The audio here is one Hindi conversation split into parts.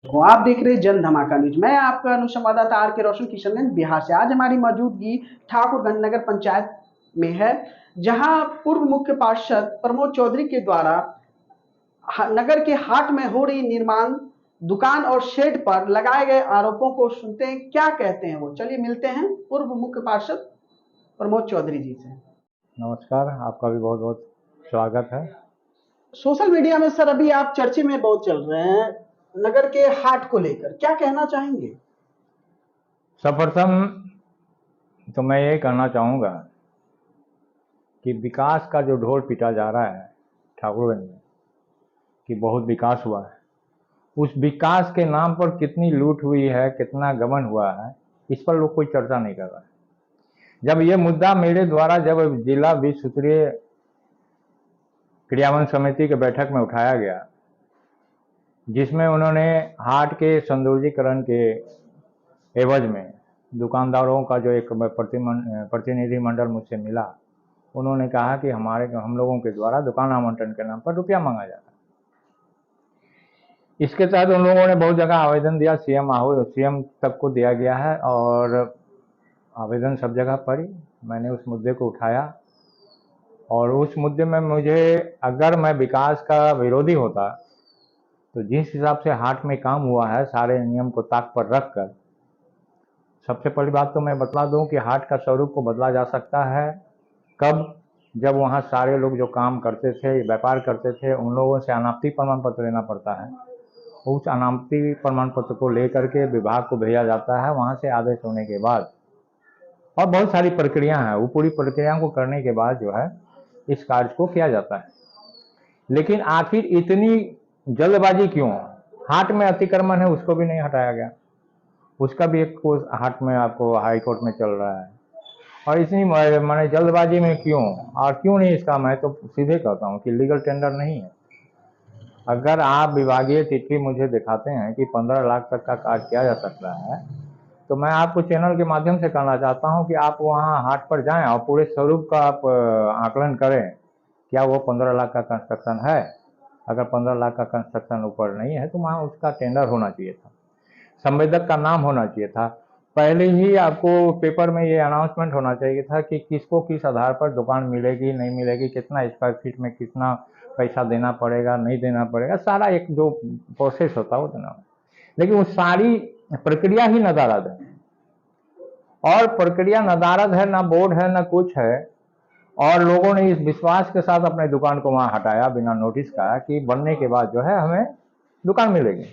आप देख रहे हैं जन धमाका न्यूज। मैं आपका अनुसंवाददाता आर के रोशन किशनगंज बिहार से। आज हमारी मौजूदगी ठाकुरगंज नगर पंचायत में है, जहां पूर्व मुख्य पार्षद प्रमोद चौधरी के द्वारा नगर के हाट में हो रही निर्माण दुकान और शेड पर लगाए गए आरोपों को सुनते हैं, क्या कहते हैं वो। चलिए मिलते हैं पूर्व मुख्य पार्षद प्रमोद चौधरी जी से। नमस्कार, आपका भी बहुत बहुत स्वागत है। सोशल मीडिया में सर अभी आप चर्चे में बहुत चल रहे हैं नगर के हाट को लेकर, क्या कहना चाहेंगे। सर्वप्रथम तो मैं ये कहना चाहूँगा कि विकास का जो ढोल पीटा जा रहा है ठाकुरगंज में कि बहुत विकास हुआ है, उस विकास के नाम पर कितनी लूट हुई है, कितना गबन हुआ है, इस पर लोग कोई चर्चा नहीं कर रहा है। जब ये मुद्दा मेरे द्वारा जब जिला 20 सूत्रीय क्रियान्वयन समिति के बैठक में उठाया गया, जिसमें उन्होंने हाट के सौंदर्यीकरण के एवज में दुकानदारों का जो एक प्रतिनिधि मंडल मुझसे मिला, उन्होंने कहा कि हम लोगों के द्वारा दुकान आवंटन के नाम पर रुपया मांगा जा रहा है। इसके तहत उन लोगों ने बहुत जगह आवेदन दिया, सीएम तक को दिया गया है और आवेदन सब जगह पड़ी। मैंने उस मुद्दे को उठाया और उस मुद्दे में अगर मैं विकास का विरोधी होता तो जिस हिसाब से हाट में काम हुआ है, सारे नियम को ताक पर रख कर, सबसे पहली बात तो मैं बतला दूं कि हाट का स्वरूप को बदला जा सकता है कब, जब वहाँ सारे लोग जो काम करते थे, व्यापार करते थे, उन लोगों से अनापत्ति प्रमाण पत्र लेना पड़ता है। उस अनापत्ति प्रमाण पत्र को लेकर के विभाग को भेजा जाता है, वहाँ से आदेश होने के बाद, और बहुत सारी प्रक्रिया है, वो पूरी प्रक्रिया को करने के बाद जो है इस कार्य को किया जाता है। लेकिन आखिर इतनी जल्दबाजी क्यों? हाट में अतिक्रमण है, उसको भी नहीं हटाया गया, उसका भी एक हाट में आपको हाई कोर्ट में चल रहा है। और इतनी मैंने जल्दबाजी में क्यों, और क्यों नहीं इसका, मैं तो सीधे कहता हूँ कि लीगल टेंडर नहीं है। अगर आप विभागीय चिट्ठी मुझे दिखाते हैं कि 15 लाख तक का कार्य किया जा सकता है, तो मैं आपको चैनल के माध्यम से कहना चाहता हूं कि आप वहां हाट पर जाएं और पूरे स्वरूप का आप आकलन करें, क्या वो 15 लाख का कंस्ट्रक्शन है। अगर 15 लाख का कंस्ट्रक्शन ऊपर नहीं है तो वहाँ उसका टेंडर होना चाहिए था, संवेदक का नाम होना चाहिए था, पहले ही आपको पेपर में ये अनाउंसमेंट होना चाहिए था कि किसको किस आधार पर दुकान मिलेगी, नहीं मिलेगी, कितना स्क्वायर फीट में कितना पैसा देना पड़ेगा, नहीं देना पड़ेगा, सारा एक जो प्रोसेस होता है वो देना। लेकिन वो सारी प्रक्रिया ही नदारद है, और प्रक्रिया नदारद है, ना बोर्ड है ना कुछ है। और लोगों ने इस विश्वास के साथ अपने दुकान को वहां हटाया बिना नोटिस का कि बनने के बाद जो है हमें दुकान मिलेगी।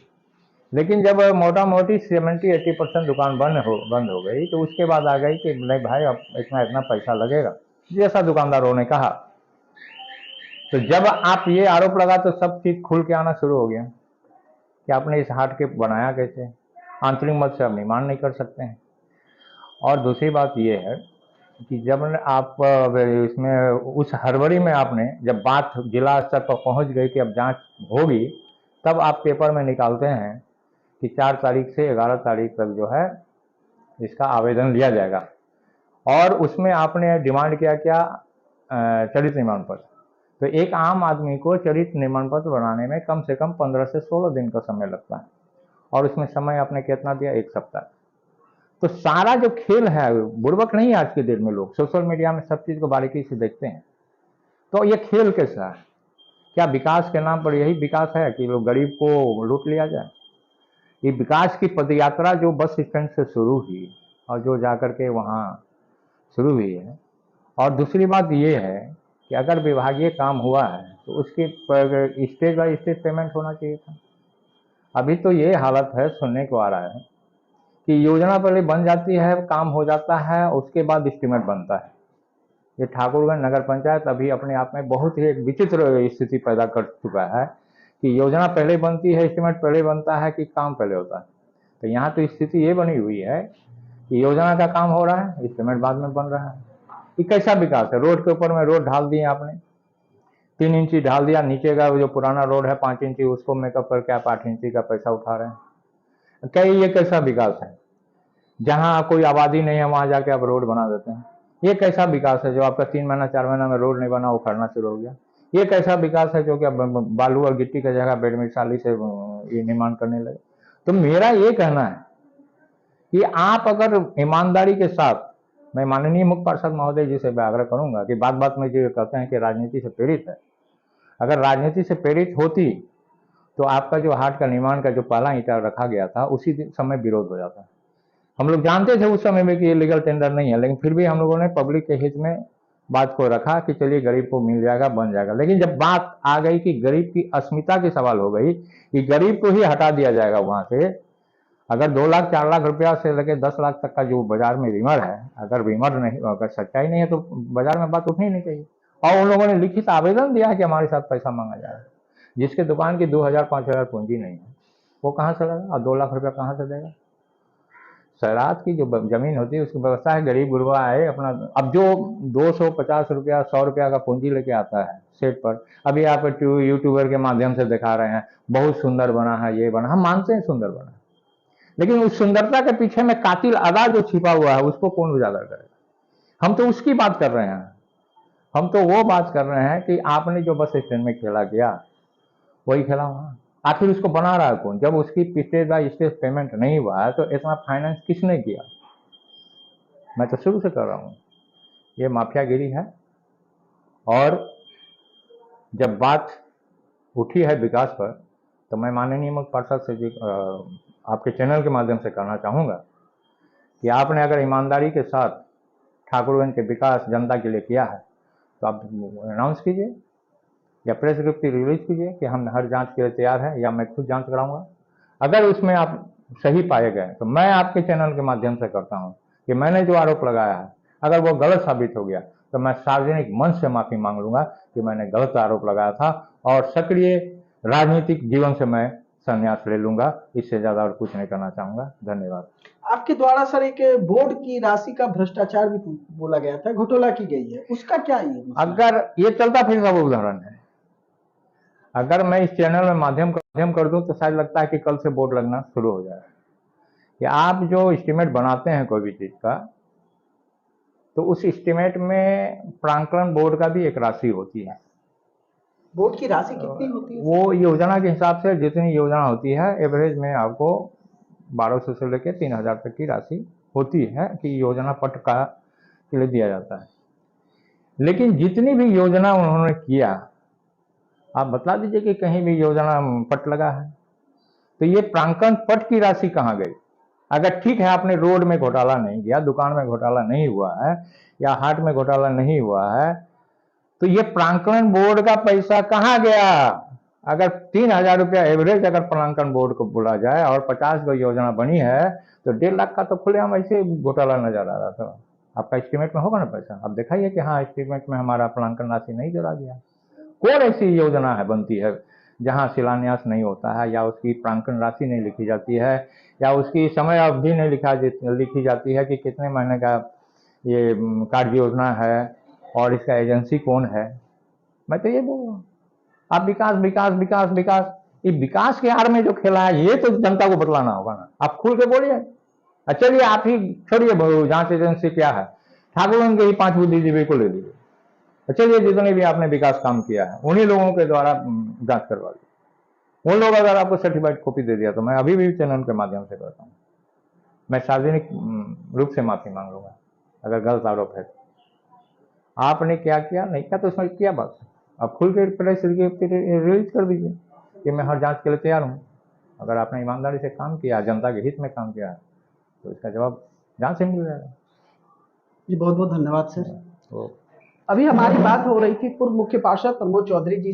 लेकिन जब मोटा मोटी 70-80% दुकान बंद हो गई, तो उसके बाद आ गई कि नहीं भाई अब इतना इतना पैसा लगेगा, जैसा दुकानदारों ने कहा। तो जब आप ये आरोप लगा तो सब चीज खुल के आना शुरू हो गया कि आपने इस हाट के बनाया कैसे, आंतरिक मत से आप निर्माण नहीं कर सकते हैं। और दूसरी बात ये है कि जब आप इसमें उस हड़बड़ी में आपने जब बात जिला स्तर पर पहुंच गई कि अब जांच होगी, तब आप पेपर में निकालते हैं कि 4 तारीख से 11 तारीख तक जो है इसका आवेदन लिया जाएगा। और उसमें आपने डिमांड किया क्या, चरित्र निर्माण पत्र। तो एक आम आदमी को चरित्र निर्माण पत्र बनाने में कम से कम 15 से 16 दिन का समय लगता है, और उसमें समय आपने कितना दिया, 1 सप्ताह। तो सारा जो खेल है, बुड़बक नहीं है आज की डेट में, लोग सोशल मीडिया में सब चीज को बारीकी से देखते हैं। तो ये खेल कैसा है? क्या विकास के नाम पर यही विकास है कि लोग गरीब को लूट लिया जाए? ये विकास की पदयात्रा जो बस स्टैंड से शुरू हुई और जो जाकर के वहाँ शुरू हुई है, और दूसरी बात ये है कि अगर विभागीय काम हुआ है तो उसके स्टेज बाय स्टेज पेमेंट होना चाहिए था। अभी तो ये हालत है, सुनने को आ रहा है कि योजना पहले बन जाती है, काम हो जाता है, उसके बाद एस्टीमेट बनता है। ये ठाकुरगंज नगर पंचायत अभी अपने आप में बहुत ही एक विचित्र स्थिति पैदा कर चुका है कि योजना पहले बनती है, एस्टीमेट पहले बनता है कि काम पहले होता है। तो यहाँ तो स्थिति ये बनी हुई है कि योजना का काम हो रहा है, एस्टीमेट बाद में बन रहा है। ये कैसा विकास है? रोड के ऊपर में रोड ढाल दिए आपने, 3 इंची ढाल दिया, नीचे का जो पुराना रोड है 5 इंची, उसको मेकअप करके आप 8 इंची का पैसा उठा रहे हैं। क्या ये कैसा विकास है? जहां कोई आबादी नहीं है वहां जाके आप रोड बना देते हैं। ये कैसा विकास है जो आपका 3 महीना 4 महीना में रोड नहीं बना, उखड़ना शुरू हो गया? ये कैसा विकास है जो कि बालू और गिट्टी की जगह बेडमिसाली से ये निर्माण करने लगे? तो मेरा ये कहना है कि आप अगर ईमानदारी के साथ, मैं माननीय मुख्य पार्षद महोदय जी से आग्रह करूंगा कि बात बात में जो कहते हैं कि राजनीति से प्रेरित है, अगर राजनीति से प्रेरित होती तो आपका जो हाट का निर्माण का जो पहला ईंटा रखा गया था उसी समय विरोध हो जाता। हम लोग जानते थे उस समय में कि ये लीगल टेंडर नहीं है, लेकिन फिर भी हम लोगों ने पब्लिक के हित में बात को रखा कि चलिए गरीब को मिल जाएगा, बन जाएगा। लेकिन जब बात आ गई कि गरीब की अस्मिता की सवाल हो गई कि गरीब को ही हटा दिया जाएगा वहां से, अगर 2 लाख 4 लाख रुपया से लेकर 10 लाख तक का जो बाजार में रीमर है, अगर रीमर नहीं, अगर सच्चाई नहीं है तो बाजार में बात उठनी नहीं चाहिए। और उन लोगों ने लिखित आवेदन दिया कि हमारे साथ पैसा मांगा जा रहा है, जिसके दुकान की 2000 5000 पूंजी नहीं है वो कहाँ से लगा और 2 लाख रुपया कहाँ से देगा। शराब की जो जमीन होती है उसकी व्यवस्था है, गरीब गुरबा है अपना। अब जो 250 रुपया 100 रुपया का पूंजी लेके आता है सेट पर, अभी आप यूट्यूबर के माध्यम से दिखा रहे हैं बहुत सुंदर बना है, ये बना, हम मानते हैं सुंदर बना, लेकिन उस सुंदरता के पीछे में कातिल अदा जो छिपा हुआ है उसको कौन उजागर करेगा। हम तो उसकी बात कर रहे हैं, हम तो वो बात कर रहे हैं कि आपने जो बस स्टैंड में खेला किया वही खेला वहां, आखिर उसको बना रहा है कौन। जब उसकी स्टेज बाय स्टेज पेमेंट नहीं हुआ है तो इतना फाइनेंस किसने किया। मैं तो शुरू से कर रहा हूं ये माफियागिरी है। और जब बात उठी है विकास पर तो मैं माननीय मुख्य पार्षद से जी आपके चैनल के माध्यम से कहना चाहूँगा कि आपने अगर ईमानदारी के साथ ठाकुरगंज के विकास जनता के लिए किया है तो आप अनाउंस कीजिए या प्रेस विज्ञप्ति रिलीज कीजिए कि हम हर जांच के लिए तैयार हैं, या मैं खुद जांच कराऊंगा। अगर उसमें आप सही पाए गए तो मैं आपके चैनल के माध्यम से करता हूं कि मैंने जो आरोप लगाया है अगर वो गलत साबित हो गया तो मैं सार्वजनिक मंच से माफी मांग लूंगा कि मैंने गलत आरोप लगाया था, और सक्रिय राजनीतिक जीवन से मैं संन्यास ले लूंगा। इससे ज्यादा और कुछ नहीं करना चाहूंगा। धन्यवाद। आपके द्वारा सर एक बोर्ड की राशि का भ्रष्टाचार भी बोला गया था, घोटाला की गई है, उसका क्या ये अगर ये चलता फिरता वो उदाहरण है, अगर मैं इस चैनल में माध्यम कर दूं तो शायद लगता है कि कल से बोर्ड लगना शुरू हो जाए। कि आप जो एस्टिमेट बनाते हैं कोई भी चीज का, तो उस एस्टिमेट में प्रांकलन बोर्ड का भी एक राशि होती है। बोर्ड की राशि कितनी होती है? वो योजना के हिसाब से जितनी योजना होती है एवरेज में आपको 1200 से लेकर 3000 तक की राशि होती है कि योजना पट का के लिए दिया जाता है। लेकिन जितनी भी योजना उन्होंने किया, आप बता दीजिए कि कहीं भी योजना पट लगा है तो ये प्रांकन पट की राशि कहाँ गई। अगर ठीक है आपने रोड में घोटाला नहीं किया, दुकान में घोटाला नहीं हुआ है, या हाट में घोटाला नहीं हुआ है, तो ये प्रांकलन बोर्ड का पैसा कहाँ गया। अगर 3000 रुपया एवरेज अगर प्रांकलन बोर्ड को बोला जाए और 50 को योजना बनी है तो 1.5 लाख का तो खुलेआम ऐसे घोटाला नजर आ रहा था। आपका एस्टिमेट में होगा ना पैसा, आप दिखाइए कि हाँ एस्टिमेट में हमारा प्रांकलन राशि नहीं जोड़ा गया। कौन ऐसी योजना है बनती है जहां शिलान्यास नहीं होता है, या उसकी प्रांकलन राशि नहीं लिखी जाती है, या उसकी समय अवधि नहीं लिखी जाती है कि कितने महीने का ये कार्य योजना है और इसका एजेंसी कौन है। मैं तो ये बोल रहा हूँ, आप विकास विकास विकास विकास, ये विकास के आड़ में जो खेला है ये तो जनता को बतलाना होगा ना। आप खुल के बोलिए। चलिए आप ही छोड़िए जांच एजेंसी क्या है, ठाकुरगंज के ही 5 बुद्धिजीवी को ले लीजिए, चलिए जितने भी आपने विकास काम किया है उन्हीं लोगों के द्वारा जांच करवा ली। उन लोग अगर आपको सर्टिफाइड कॉपी दे दिया तो मैं अभी भी चैनल के माध्यम से करता हूँ, मैं सार्वजनिक रूप से माफी मांग लूंगा अगर गलत आरोप है। आपने क्या किया नहीं किया तो उसमें क्या बात है, आप खुल के प्रेस रिलीज कर दीजिए कि मैं हर जांच के लिए तैयार हूँ। अगर आपने ईमानदारी से काम किया, जनता के हित में काम किया तो इसका जवाब जांच से मिल जाएगा। जी बहुत बहुत धन्यवाद सर। तो अभी हमारी बात हो रही थी पूर्व मुख्य पार्षद प्रमोद चौधरी जी